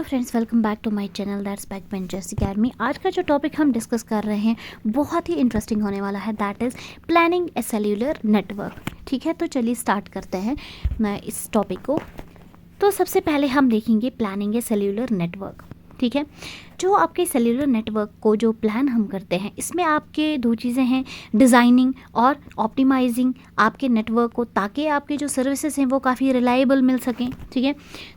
Friends, welcome back to my channel that's back Painterest Academy. आज का जो topic हम डिस्कस कर रहे हैं बहुत ही इंटरेस्टिंग होने वाला है, that is planning A cellular network. ठीक है, तो चलिए स्टार्ट करते हैं मैं इस टॉपिक को। तो सबसे पहले हम देखेंगे प्लानिंग ए सेल्यूलर नेटवर्क। ठीक है, जो आपके सेल्यूलर नेटवर्क को जो प्लान हम करते हैं, इसमें आपके दो चीज़ें हैं, डिज़ाइनिंग और ऑप्टिमाइजिंग आपके नेटवर्क को, ताकि आपके जो सर्विसेज हैं वो काफ़ी रिलायबल मिल सकें। ठीक है,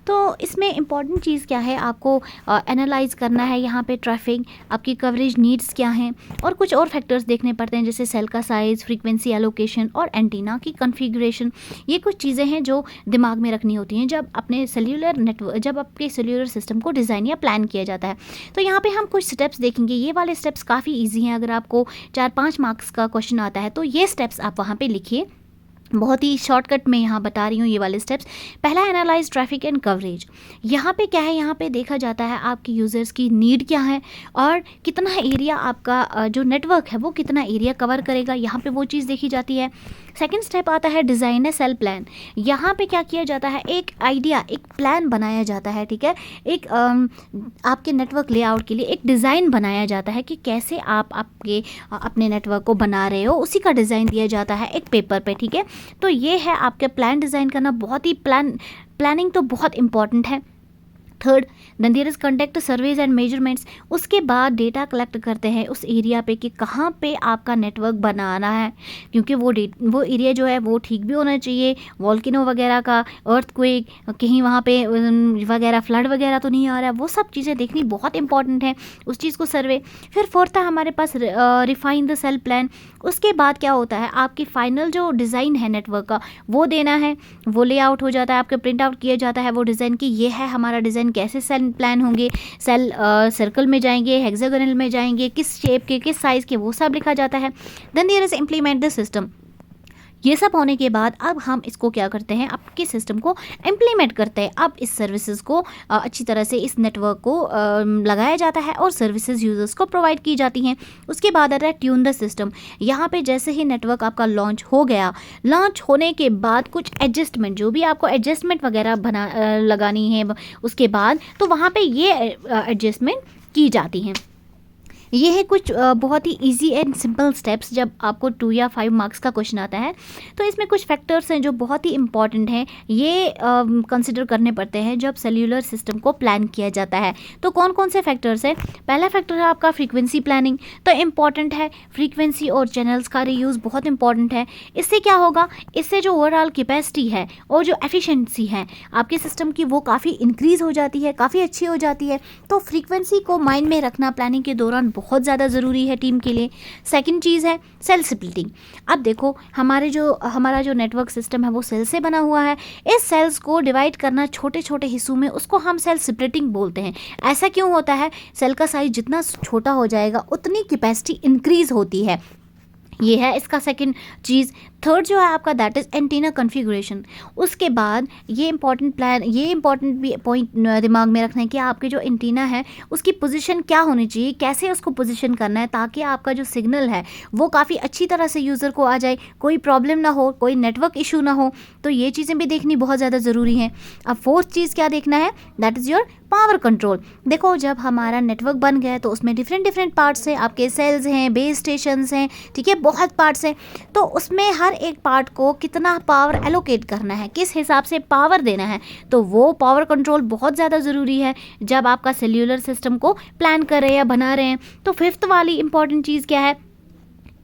तो इसमें इम्पॉर्टेंट चीज़ क्या है, आपको एनालाइज करना है यहाँ पे ट्रैफिक, आपकी कवरेज नीड्स क्या हैं, और कुछ और फैक्टर्स देखने पड़ते हैं जैसे सेल का साइज़, फ्रीक्वेंसी एलोकेशन और एंटीना की कॉन्फ़िगरेशन। ये कुछ चीज़ें हैं जो दिमाग में रखनी होती हैं जब अपने सेल्यूलर नेटवर्क, जब आपके सेल्यूलर सिस्टम को डिज़ाइन या प्लान किया जाता है। तो यहाँ पे हम कुछ स्टेप्स देखेंगे। ये वाले स्टेप्स काफ़ी इजी हैं। अगर आपको 4-5 मार्क्स का क्वेश्चन आता है तो ये स्टेप्स आप वहाँ पे लिखिए। बहुत ही शॉर्टकट में यहाँ बता रही हूँ ये वाले स्टेप्स। पहला, एनालाइज ट्रैफिक एंड कवरेज। यहाँ पे क्या है, यहाँ पे देखा जाता है आपकी यूज़र्स की नीड क्या है और कितना एरिया आपका जो नेटवर्क है वो कितना एरिया कवर करेगा, यहाँ पे वो चीज़ देखी जाती है। सेकंड स्टेप आता है डिज़ाइन ए सेल प्लान। यहाँ पे क्या किया जाता है, एक आइडिया, एक प्लान बनाया जाता है। ठीक है, एक आपके नेटवर्क लेआउट के लिए एक डिज़ाइन बनाया जाता है कि कैसे आप अपने नेटवर्क को बना रहे हो, उसी का डिज़ाइन दिया जाता है एक पेपर पे। ठीक है, तो ये है आपके प्लान डिज़ाइन करना। बहुत ही प्लानिंग तो बहुत इंपॉर्टेंट है। Third, then there is conduct surveys and measurements. उसके बाद डेटा कलेक्ट करते हैं उस एरिया पे कि कहाँ पे आपका नेटवर्क बनाना है, क्योंकि वो एरिया जो है वो ठीक भी होना चाहिए, वॉल्केनो वगैरह का, अर्थक्वेक, कहीं वहाँ पे वगैरह फ्लड वगैरह तो नहीं आ रहा है, वो सब चीज़ें देखनी बहुत इंपॉर्टेंट है, उस चीज़ को सर्वे। फिर फोर्थ है हमारे पास रिफाइन द सेल प्लान। उसके बाद क्या होता है, आपकी फाइनल जो डिज़ाइन है नेटवर्क का वो देना है, वो लेआउट हो जाता है, आपके प्रिंट आउट किया जाता है वो डिज़ाइन की, ये है हमारा डिज़ाइन। कैसे सेल प्लान होंगे, सेल सर्कल में जाएंगे, हेक्सागोनल में जाएंगे, किस शेप के, किस साइज़ के, वो सब लिखा जाता है। Then there is implement the system. ये सब होने के बाद अब हम इसको क्या करते हैं, आपके सिस्टम को इम्प्लीमेंट करते हैं। अब इस सर्विसेज को अच्छी तरह से इस नेटवर्क को लगाया जाता है और सर्विसेज यूजर्स को प्रोवाइड की जाती हैं। उसके बाद आता है ट्यून द सिस्टम। यहाँ पे जैसे ही नेटवर्क आपका लॉन्च हो गया, लॉन्च होने के बाद कुछ एडजस्टमेंट, जो भी आपको एडजस्टमेंट वगैरह लगानी है उसके बाद, तो वहाँ पे ये एडजस्टमेंट की जाती हैं। ये है कुछ बहुत ही इजी एंड सिंपल स्टेप्स जब आपको 2 या 5 मार्क्स का क्वेश्चन आता है। तो इसमें कुछ फैक्टर्स हैं जो बहुत ही इंपॉर्टेंट हैं, ये कंसिडर करने पड़ते हैं जब सेल्यूलर सिस्टम को प्लान किया जाता है। तो कौन कौन से फैक्टर्स हैं? पहला फैक्टर है आपका फ्रीक्वेंसी प्लानिंग। तो इम्पॉर्टेंट है, फ्रीक्वेंसी और चैनल्स का रीयूज़ बहुत इंपॉर्टेंट है। इससे क्या होगा, इससे जो ओवरऑल कैपेसिटी है और जो एफिशिएंसी है आपके सिस्टम की, वो काफ़ी इंक्रीज़ हो जाती है, काफ़ी अच्छी हो जाती है। तो फ्रीक्वेंसी को माइंड में रखना प्लानिंग के दौरान बहुत ज़्यादा ज़रूरी है टीम के लिए। सेकंड चीज़ है सेल स्प्लिटिंग। अब देखो, हमारा जो नेटवर्क सिस्टम है वो सेल से बना हुआ है। इस सेल्स को डिवाइड करना छोटे छोटे हिस्सों में, उसको हम सेल स्प्लिटिंग बोलते हैं। ऐसा क्यों होता है? सेल का साइज जितना छोटा हो जाएगा उतनी कैपेसिटी इंक्रीज़ होती है। ये है इसका सेकंड चीज़। थर्ड जो है आपका, दैट इज़ एंटीना कॉन्फ़िगरेशन। उसके बाद ये इंपॉर्टेंट भी पॉइंट दिमाग में रखना है कि आपके जो एंटीना है उसकी पोजीशन क्या होनी चाहिए, कैसे उसको पोजीशन करना है ताकि आपका जो सिग्नल है वो काफ़ी अच्छी तरह से यूज़र को आ जाए, कोई प्रॉब्लम ना हो, कोई नेटवर्क इशू ना हो। तो ये चीज़ें भी देखनी बहुत ज़्यादा ज़रूरी हैं। अब फोर्थ चीज़ क्या देखना है, that is your power control. देखो, जब हमारा नेटवर्क बन गया है तो उसमें डिफरेंट पार्ट्स हैं, आपके सेल्स हैं, बेस स्टेशंस हैं, ठीक है, बहुत पार्ट्स हैं। तो उसमें हर एक पार्ट को कितना पावर एलोकेट करना है, किस हिसाब से पावर देना है, तो वो पावर कंट्रोल बहुत ज़्यादा ज़रूरी है जब आपका सेल्यूलर सिस्टम को प्लान कर रहे हैं या बना रहे हैं। तो फिफ्थ वाली इंपॉर्टेंट चीज़ क्या है,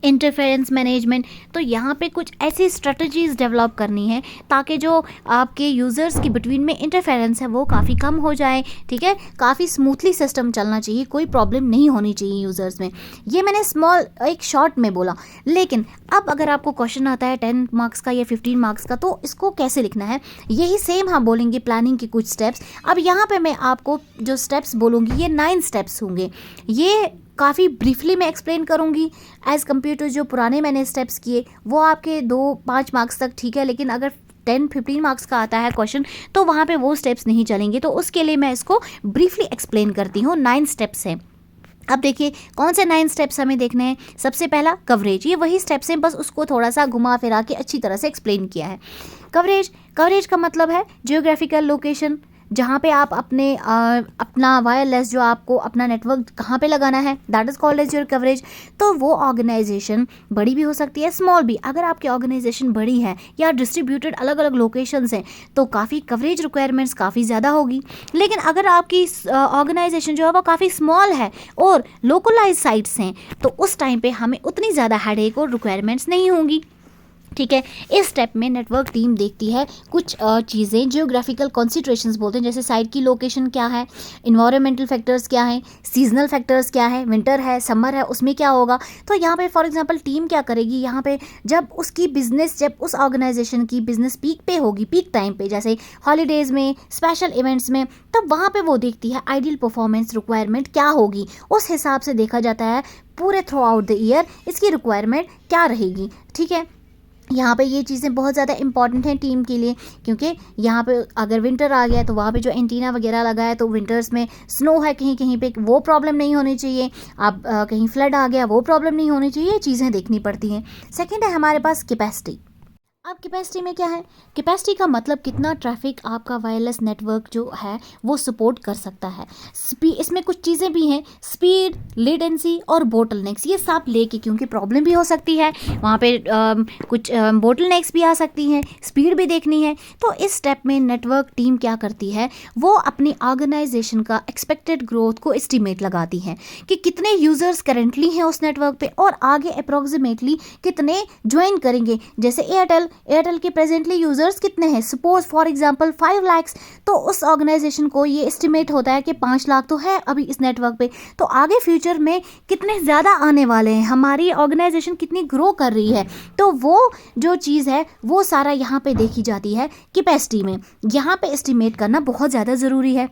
इंटरफेरेंस मैनेजमेंट। तो यहाँ पे कुछ ऐसी स्ट्रेटजीज़ डेवलप करनी है ताकि जो आपके यूज़र्स के बिटवीन में इंटरफेरेंस है वो काफ़ी कम हो जाए। ठीक है, काफ़ी स्मूथली सिस्टम चलना चाहिए, कोई प्रॉब्लम नहीं होनी चाहिए यूज़र्स में। ये मैंने स्मॉल एक शॉर्ट में बोला, लेकिन अब अगर आपको क्वेश्चन आता है 10 मार्क्स का या 15 मार्क्स का, तो इसको कैसे लिखना है, यही सेम हम बोलेंगे प्लानिंग के कुछ स्टेप्स। अब यहाँ पर मैं आपको जो स्टेप्स बोलूँगी ये 9 स्टेप्स होंगे। ये काफ़ी ब्रीफली मैं एक्सप्लेन करूँगी एज़ कम्पेयर टू जो पुराने मैंने स्टेप्स किए, वो आपके 2-5 मार्क्स तक ठीक है, लेकिन अगर 10-15 मार्क्स का आता है क्वेश्चन तो वहाँ पे वो स्टेप्स नहीं चलेंगे। तो उसके लिए मैं इसको ब्रीफली एक्सप्लेन करती हूँ। 9 स्टेप्स हैं। अब देखिए कौन से 9 स्टेप्स हमें देखने हैं। सबसे पहला कवरेज, ये वही स्टेप्स हैं, बस उसको थोड़ा सा घुमा फिरा के अच्छी तरह से एक्सप्लेन किया है। कवरेज का मतलब है जियोग्राफिकल लोकेशन, जहाँ पे आप अपना वायरलेस जो आपको अपना नेटवर्क कहाँ पे लगाना है, that is called as your coverage. तो वो ऑर्गेनाइजेशन बड़ी भी हो सकती है, स्मॉल भी। अगर आपकी ऑर्गेनाइजेशन बड़ी है या डिस्ट्रीब्यूटेड अलग अलग लोकेशंस हैं तो काफ़ी कवरेज रिक्वायरमेंट्स काफ़ी ज़्यादा होगी। लेकिन अगर आपकी ऑर्गेनाइजेशन जो है वो काफ़ी स्मॉल है और लोकलाइज साइट्स हैं तो उस टाइम पे हमें उतनी ज़्यादा हेडेक और रिक्वायरमेंट्स नहीं होंगी। ठीक है, इस स्टेप में नेटवर्क टीम देखती है कुछ चीज़ें, जियोग्राफिकल कॉन्सेंट्रेशंस बोलते हैं, जैसे साइट की लोकेशन क्या है, इन्वायरमेंटल फैक्टर्स क्या हैं, सीजनल फैक्टर्स क्या है, विंटर है, समर है, उसमें क्या होगा। तो यहाँ पे फॉर एग्जांपल टीम क्या करेगी, यहाँ पे जब उस ऑर्गेनाइजेशन की बिजनेस पीक पे होगी, पीक टाइम पे, जैसे हॉलीडेज़ में, स्पेशल इवेंट्स में, तब वहाँ पे वो देखती है आइडियल परफॉर्मेंस रिक्वायरमेंट क्या होगी। उस हिसाब से देखा जाता है पूरे थ्रू आउट द ईयर इसकी रिक्वायरमेंट क्या रहेगी। ठीक है, यहाँ पे ये चीज़ें बहुत ज़्यादा इंपॉर्टेंट हैं टीम के लिए, क्योंकि यहाँ पे अगर विंटर आ गया तो वहाँ पे जो एंटीना वगैरह लगा है तो विंटर्स में स्नो है कहीं कहीं पे, वो प्रॉब्लम नहीं होनी चाहिए। अब कहीं फ्लड आ गया, वो प्रॉब्लम नहीं होनी चाहिए। ये चीज़ें देखनी पड़ती हैं। सेकंड है हमारे पास कैपेसिटी। अब कैपेसिटी में क्या है, कैपेसिटी का मतलब कितना ट्रैफिक आपका वायरलेस नेटवर्क जो है वो सपोर्ट कर सकता है। इसमें कुछ चीज़ें भी हैं, स्पीड, लेटेंसी और बोटलनेक्स, ये सब लेके, क्योंकि प्रॉब्लम भी हो सकती है वहाँ पे, कुछ बोटलनेक्स भी आ सकती हैं, स्पीड भी देखनी है। तो इस स्टेप में नेटवर्क टीम क्या करती है, वो अपनी ऑर्गेनाइजेशन का एक्सपेक्टेड ग्रोथ को एस्टिमेट लगाती है कि कितने यूज़र्स करेंटली हैं उस नेटवर्क पे और आगे अप्रॉक्सीमेटली कितने ज्वाइन करेंगे। जैसे एयरटेल के प्रेजेंटली यूजर्स कितने हैं, सपोज फॉर एग्जांपल 5 लाख, तो उस ऑर्गेनाइजेशन को ये एस्टिमेट होता है कि 5 लाख तो है अभी इस नेटवर्क पे, तो आगे फ्यूचर में कितने ज़्यादा आने वाले हैं, हमारी ऑर्गेनाइजेशन कितनी ग्रो कर रही है। तो वो जो चीज़ है वो सारा यहाँ पे देखी जाती है कैपेसिटी में। यहाँ पे एस्टिमेट करना बहुत ज़्यादा ज़रूरी है।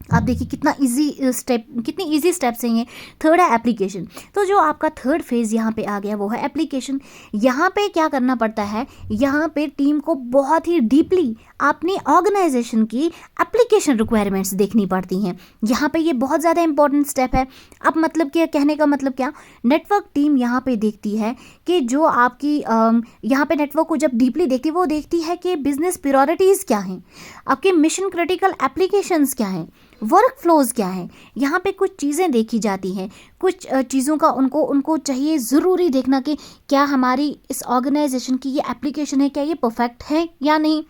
आप देखिए कितनी इजी स्टेप्स हैं ये। थर्ड है एप्लीकेशन। तो जो आपका थर्ड फेज़ यहाँ पे आ गया वो है एप्लीकेशन। यहाँ पे क्या करना पड़ता है, यहाँ पे टीम को बहुत ही डीपली अपनी ऑर्गेनाइजेशन की एप्लीकेशन रिक्वायरमेंट्स देखनी पड़ती हैं। यहाँ पे ये बहुत ज़्यादा इंपॉर्टेंट स्टेप है। अब मतलब क्या कहने का मतलब क्या, नेटवर्क टीम यहाँ पे देखती है कि जो आपकी यहाँ पे नेटवर्क को जब डीपली देखती है वो देखती है कि बिजनेस प्रायोरिटीज़ क्या हैं, आपके मिशन क्रिटिकल एप्लीकेशंस क्या हैं, वर्क फ्लोज क्या है। यहाँ पे कुछ चीज़ें देखी जाती हैं, कुछ चीज़ों का उनको चाहिए ज़रूरी देखना कि क्या हमारी इस ऑर्गेनाइजेशन की ये एप्लीकेशन है, क्या ये परफेक्ट है या नहीं।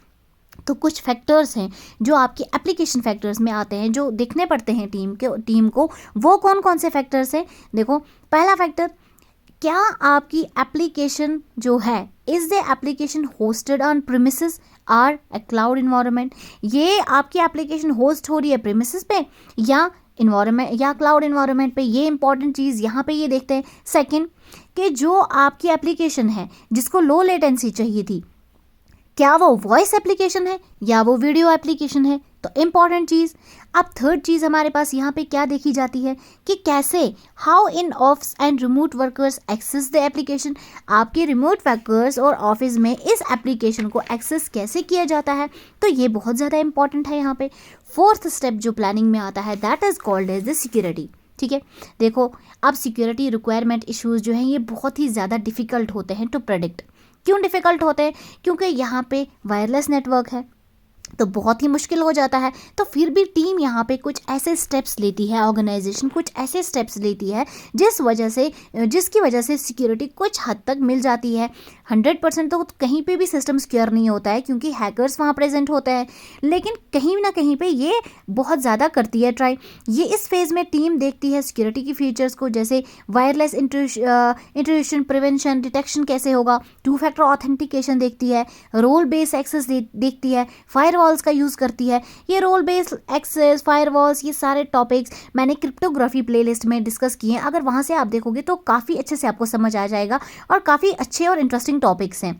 तो कुछ फैक्टर्स हैं जो आपके एप्लीकेशन फैक्टर्स में आते हैं, जो देखने पड़ते हैं टीम को। वो कौन कौन से फैक्टर्स हैं, देखो। पहला फैक्टर, क्या आपकी एप्लीकेशन जो है, is the application hosted on premises or a cloud environment. ये आपकी एप्लीकेशन होस्ट हो रही है प्रीमिसेस पे या इन्वायरमेंट या क्लाउड इन्वायरमेंट पे, ये इंपॉर्टेंट चीज़ यहाँ पे ये देखते हैं। सेकंड, कि जो आपकी एप्लीकेशन है जिसको लो लेटेंसी चाहिए थी, क्या वो वॉइस एप्लीकेशन है या वो वीडियो एप्लीकेशन है, तो इम्पॉर्टेंट चीज़। अब थर्ड चीज़ हमारे पास यहाँ पे क्या देखी जाती है कि कैसे, how in office and remote workers access the application. आपके रिमोट वर्कर्स और ऑफिस में इस एप्लीकेशन को एक्सेस कैसे किया जाता है, तो ये बहुत ज़्यादा इंपॉर्टेंट है यहाँ पे। फोर्थ स्टेप जो प्लानिंग में आता है, that is called as the security. ठीक है, देखो अब सिक्योरिटी रिक्वायरमेंट इश्यूज जो हैं ये बहुत ही ज़्यादा डिफ़िकल्ट होते हैं टू प्रेडिक्ट। क्यों डिफ़िकल्ट होते हैं, क्योंकि यहाँ पे वायरलेस नेटवर्क है तो बहुत ही मुश्किल हो जाता है। तो फिर भी टीम यहाँ पे कुछ ऐसे स्टेप्स लेती है, ऑर्गेनाइजेशन कुछ ऐसे स्टेप्स लेती है जिसकी वजह से सिक्योरिटी कुछ हद तक मिल जाती है। 100% तो कहीं पे भी सिस्टम सिक्योर नहीं होता है क्योंकि हैकर्स वहाँ प्रेजेंट होते हैं, लेकिन कहीं ना कहीं पे ये बहुत ज़्यादा करती है ट्राई। ये इस फेज़ में टीम देखती है सिक्योरिटी की फीचर्स को, जैसे वायरलेस इंट्रूशन प्रिवेंशन डिटेक्शन कैसे होगा, 2 फैक्टर ऑथेंटिकेशन देखती है, रोल बेस एक्सेस देखती है, फायरवॉल्स का यूज़ करती है। ये रोल बेस एक्सेस, फायरवॉल्स, ये सारे टॉपिक्स मैंने क्रिप्टोग्राफी प्लेलिस्ट में डिस्कस किए हैं। अगर वहाँ से आप देखोगे तो काफ़ी अच्छे से आपको समझ आ जाएगा और काफ़ी अच्छे और इंटरेस्टिंग टॉपिक्स हैं।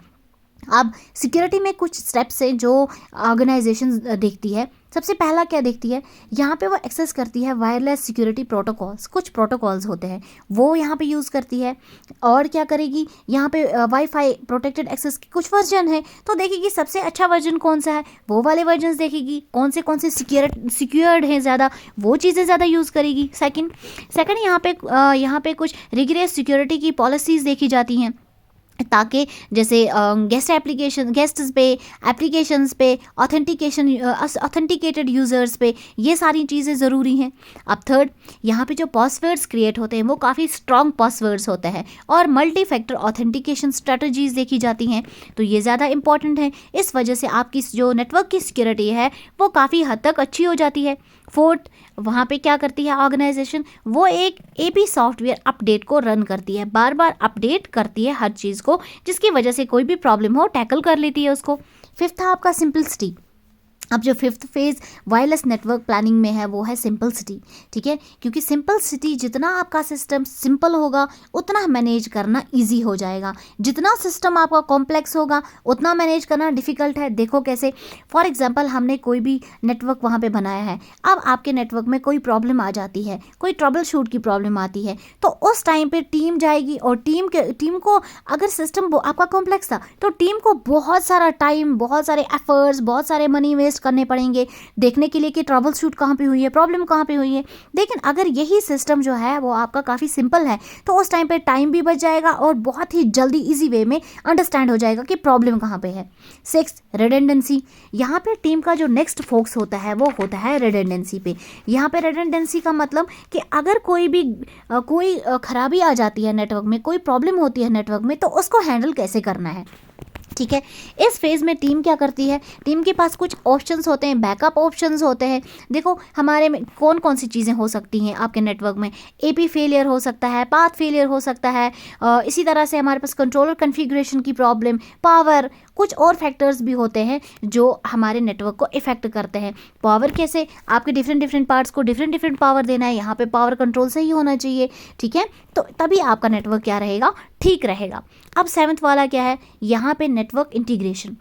अब सिक्योरिटी में कुछ स्टेप्स हैं जो ऑर्गेनाइजेशन देखती है। सबसे पहला क्या देखती है, यहाँ पे वो एक्सेस करती है वायरलेस सिक्योरिटी प्रोटोकॉल्स। कुछ प्रोटोकॉल्स होते हैं वो यहाँ पे यूज़ करती है। और क्या करेगी, यहाँ पे वाईफाई प्रोटेक्टेड एक्सेस के कुछ वर्जन है तो देखेगी सबसे अच्छा वर्जन कौन सा है, वो वाले वर्जन देखेगी। कौन से सिक्योर्ड हैं ज़्यादा, वो चीज़ें ज़्यादा यूज़ करेगी। सेकंड यहाँ पे कुछ रिगरस सिक्योरिटी की पॉलिसीज़ देखी जाती हैं। ताकि जैसे गेस्ट्स पे, एप्लीकेशंस पे, ऑथेंटिकेटेड यूज़र्स पे, ये सारी चीज़ें ज़रूरी हैं। अब थर्ड, यहाँ पे जो पासवर्ड्स क्रिएट होते हैं वो काफ़ी स्ट्रॉन्ग पासवर्ड्स होते हैं और मल्टी फैक्टर ऑथेंटिकेशन स्ट्रेटजीज देखी जाती हैं, तो ये ज़्यादा इंपॉर्टेंट है। इस वजह से आपकी जो नेटवर्क की सिक्योरिटी है वो काफ़ी हद तक अच्छी हो जाती है। फोर्थ, वहाँ पे क्या करती है ऑर्गेनाइजेशन, वो एक एपी सॉफ्टवेयर अपडेट को रन करती है, बार बार अपडेट करती है हर चीज़ को, जिसकी वजह से कोई भी प्रॉब्लम हो टैकल कर लेती है उसको। फिफ्थ था आपका सिंपलिसिटी। अब जो fifth phase wireless network planning में है वो है सिंपलिसिटी, ठीक है, क्योंकि सिंपलिसिटी, जितना आपका सिस्टम सिंपल होगा उतना मैनेज करना इजी हो जाएगा, जितना सिस्टम आपका कॉम्प्लेक्स होगा उतना मैनेज करना डिफ़िकल्ट है। देखो कैसे, फॉर एग्जांपल हमने कोई भी नेटवर्क वहाँ पे बनाया है, अब आपके नेटवर्क में कोई प्रॉब्लम आ जाती है, कोई ट्रबल शूट की प्रॉब्लम आती है, तो उस टाइम पे टीम जाएगी और टीम को, अगर सिस्टम आपका कॉम्प्लेक्स था तो टीम को बहुत सारा टाइम, बहुत सारे एफर्ट्स, बहुत सारे मनी वेस्ट करने पड़ेंगे देखने के लिए कि ट्रबल शूट कहाँ पे हुई है, प्रॉब्लम कहाँ पे हुई है। लेकिन अगर यही सिस्टम जो है वो आपका काफ़ी सिंपल है तो उस टाइम पे टाइम भी बच जाएगा और बहुत ही जल्दी इजी वे में अंडरस्टैंड हो जाएगा कि प्रॉब्लम कहाँ पे है। Sixth, redundancy. यहाँ पे टीम का जो नेक्स्ट फोकस होता है वो होता है रिडंडेंसी पे। यहाँ पे रिडंडेंसी का मतलब कि अगर कोई खराबी आ जाती है नेटवर्क में, कोई प्रॉब्लम होती है नेटवर्क में, तो उसको हैंडल कैसे करना है, ठीक है। इस फेज़ में टीम क्या करती है, टीम के पास कुछ ऑप्शंस होते हैं, बैकअप ऑप्शंस होते हैं। देखो हमारे में कौन कौन सी चीज़ें हो सकती हैं आपके नेटवर्क में, एपी फेलियर हो सकता है, पाथ फेलियर हो सकता है, इसी तरह से हमारे पास कंट्रोलर कॉन्फ़िगरेशन की प्रॉब्लम, पावर, कुछ और फैक्टर्स भी होते हैं जो हमारे नेटवर्क को इफ़ेक्ट करते हैं। पावर कैसे, आपके डिफरेंट पार्ट्स को डिफरेंट पावर देना है, यहाँ पे पावर कंट्रोल सही होना चाहिए, ठीक है, तो तभी आपका नेटवर्क क्या रहेगा, ठीक रहेगा। अब सेवंथ वाला क्या है, यहाँ पे नेटवर्क इंटीग्रेशन।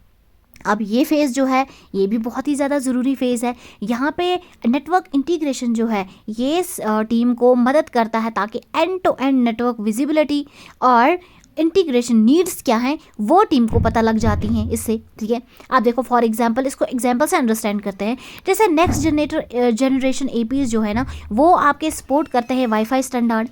अब ये फेज़ जो है ये भी बहुत ही ज़्यादा ज़रूरी फेज़ है। यहाँ पे नेटवर्क इंटीग्रेशन जो है ये टीम को मदद करता है ताकि end to end network visibility और इंटीग्रेशन नीड्स क्या हैं वो टीम को पता लग जाती हैं इससे, ठीक है। आप देखो फॉर एग्जांपल, इसको एग्जांपल से अंडरस्टैंड करते हैं। जैसे नेक्स्ट जनरेशन एपीज जो है ना वो आपके सपोर्ट करते हैं वाईफाई स्टैंडर्ड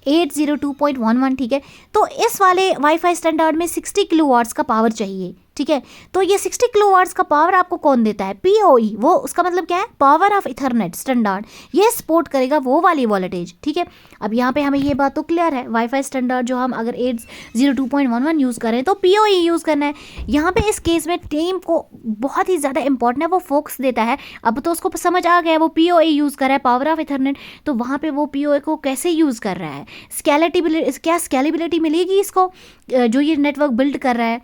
802.11, ठीक है। तो इस वाले वाईफाई स्टैंडर्ड में 60 किलोवाट्स का पावर चाहिए, ठीक है। तो ये 60 किलोवाट्स का पावर आपको कौन देता है, पीओई, वो उसका मतलब क्या है, पावर ऑफ इथरनेट स्टैंडर्ड, ये सपोर्ट करेगा वो वाली वोल्टेज, ठीक है। अब यहाँ पे हमें ये बात तो क्लियर है, वाईफाई स्टैंडर्ड जो हम अगर 802.11 यूज़ करें तो पीओई यूज़ करना है। यहाँ पे इस केस में टीम को बहुत ही ज़्यादा इंपॉर्टेंट है, वो फोकस देता है। अब तो उसको समझ आ गया वो पीओई यूज़ कर रहा है, पावर ऑफ इथरनेट, तो वहाँ पे वो पीओई को कैसे यूज़ कर रहा है, स्केलेबिलिटी मिलेगी इसको जो ये नेटवर्क बिल्ड कर रहा है।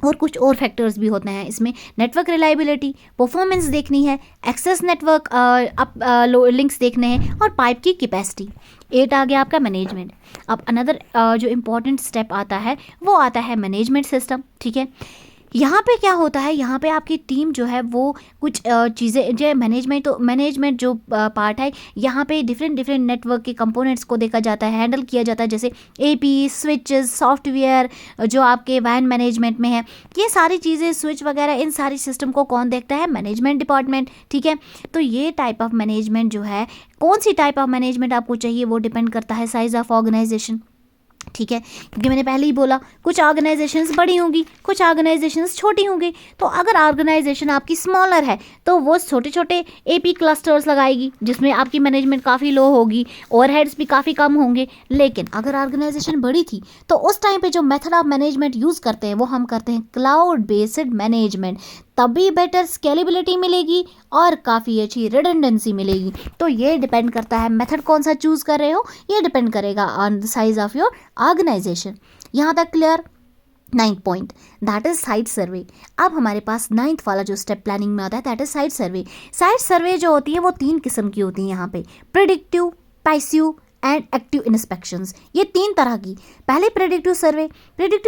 और कुछ और फैक्टर्स भी होते हैं इसमें, नेटवर्क रिलायबिलिटी, परफॉर्मेंस देखनी है, एक्सेस नेटवर्क लिंक्स देखने हैं और पाइप की कैपेसिटी। 8 आ गया आपका मैनेजमेंट। अब अनदर जो इम्पॉर्टेंट स्टेप आता है वो आता है मैनेजमेंट सिस्टम, ठीक है। यहाँ पे क्या होता है, यहाँ पे आपकी टीम जो है वो कुछ चीज़ें जो मैनेजमेंट जो पार्ट है, यहाँ पे डिफरेंट नेटवर्क के कंपोनेंट्स को देखा जाता है, हैंडल किया जाता है, जैसे एपी, स्विचेस, सॉफ्टवेयर जो आपके वैन मैनेजमेंट में है, ये सारी चीज़ें, स्विच वगैरह, इन सारी सिस्टम को कौन देखता है, मैनेजमेंट डिपार्टमेंट, ठीक है। तो ये टाइप ऑफ मैनेजमेंट जो है, कौन सी टाइप ऑफ मैनेजमेंट आपको चाहिए वो डिपेंड करता है साइज ऑफ ऑर्गेनाइजेशन, ठीक है। क्योंकि मैंने पहले ही बोला कुछ ऑर्गेनाइजेशंस बड़ी होंगी, कुछ ऑर्गेनाइजेशंस छोटी होंगी। तो अगर ऑर्गेनाइजेशन आपकी स्मॉलर है तो वो छोटे छोटे एपी क्लस्टर्स लगाएगी जिसमें आपकी मैनेजमेंट काफ़ी लो होगी, ओवरहेड्स भी काफ़ी कम होंगे। लेकिन अगर ऑर्गेनाइजेशन बड़ी थी तो उस टाइम पे जो मेथड ऑफ मैनेजमेंट यूज़ करते हैं वो हम करते हैं क्लाउड बेस्ड मैनेजमेंट, तभी बेटर स्केलेबिलिटी मिलेगी और काफ़ी अच्छी रिडंडेंसी मिलेगी। तो ये डिपेंड करता है मेथड कौन सा चूज़ कर रहे हो, ये डिपेंड करेगा on the size of your organisation. यहाँ तक clear. 9th point, that is site survey. अब हमारे पास 9th वाला जो स्टेप प्लानिंग में आता है that is site survey. Site survey जो होती है वो 3 किस्म की होती है यहाँ पे, predictive, passive and active inspections, ये 3 तरह की। पहले प्रेडिक्टिव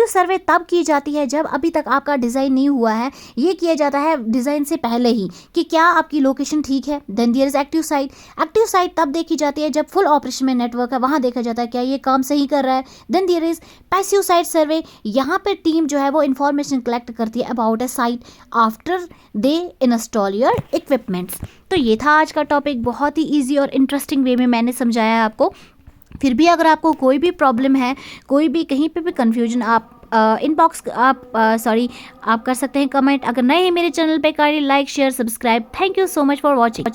सर्वे तब की जाती है जब अभी तक आपका डिज़ाइन नहीं हुआ है, ये किया जाता है डिज़ाइन से पहले ही कि क्या आपकी लोकेशन ठीक है। Then there is active site तब देखी जाती है जब फुल ऑपरेशन में नेटवर्क है, वहाँ देखा जाता है क्या ये काम सही कर रहा है। Then there is passive site survey, यहाँ पे टीम जो है वो इन्फॉर्मेशन कलेक्ट करती है about a site after they install your equipments. तो ये था आज का टॉपिक, बहुत ही ईजी और इंटरेस्टिंग वे में मैंने समझाया है आपको। फिर भी अगर आपको कोई भी प्रॉब्लम है, कोई भी कहीं पे भी कन्फ्यूजन आप इनबॉक्स आप सॉरी आप कर सकते हैं कमेंट। अगर नए हैं मेरे चैनल पे, kindly like share subscribe. Thank you so much for watching.